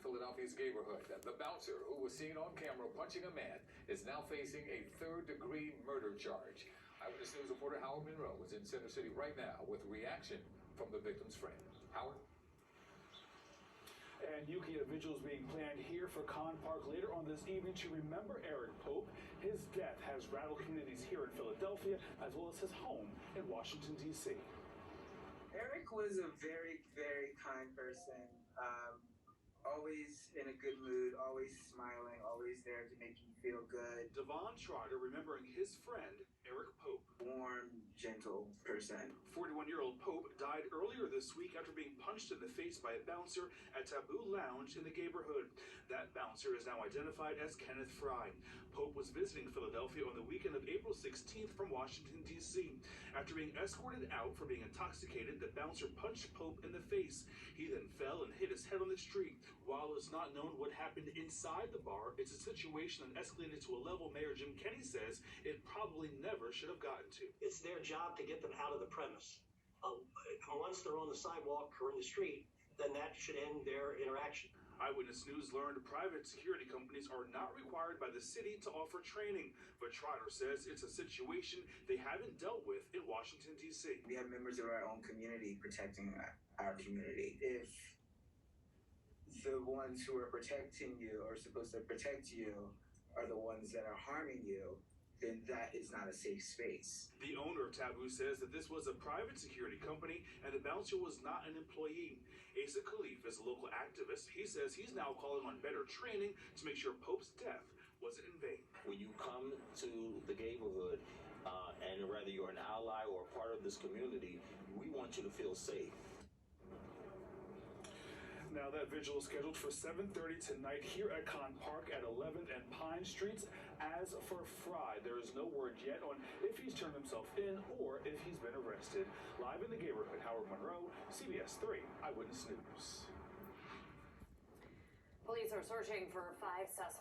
Philadelphia's neighborhood. The bouncer who was seen on camera punching a man is now facing a third-degree murder charge. Eyewitness News reporter Howard Monroe is in Center City right now with reaction from the victim's friend. Howard? And Yuki, a vigil is being planned here for Con Park later on this evening to remember Eric Pope. His death has rattled communities here in Philadelphia as well as his home in Washington, D.C. Eric was a very, very kind person. Always in a good mood, always smiling, always there to make you feel good. Devon Trotter remembering his friend, Eric Pope. Warm, gentle person. 41-year-old Pope died earlier this week after being punched in the face by a bouncer at Taboo Lounge in the neighborhood. That bouncer is now identified as Kenneth Fry. Pope was visiting Philadelphia on the weekend of April 16th from Washington, D.C. After being escorted out for being intoxicated, the bouncer punched Pope in the face. He then fell and hit his head on the street. While it's not known what happened inside the bar, it's a situation that escalated to a level Mayor Jim Kenney says it probably never should have gotten to. It's their job to get them out of the premise. Once they're on the sidewalk or in the street, then that should end their interaction. Eyewitness News learned private security companies are not required by the city to offer training, but Trotter says it's a situation they haven't dealt with in Washington, D.C. We have members of our own community protecting our community. If the ones who are protecting you or supposed to protect you are the ones that are harming you, then that is not a safe space. The owner of Taboo says that this was a private security company and the bouncer was not an employee. Asa Khalif is a local activist. He says he's now calling on better training to make sure Pope's death wasn't in vain. When you come to the neighborhood, and whether you're an ally or a part of this community, we want you to feel safe. Now that vigil is scheduled for 7:30 tonight here at Con Park at 11th and Pine Streets. As for Fry, there is no word yet on if he's turned himself in or if he's been arrested. Live in the neighborhood, Howard Monroe, CBS 3 Eyewitness News. Police are searching for 5 suspects.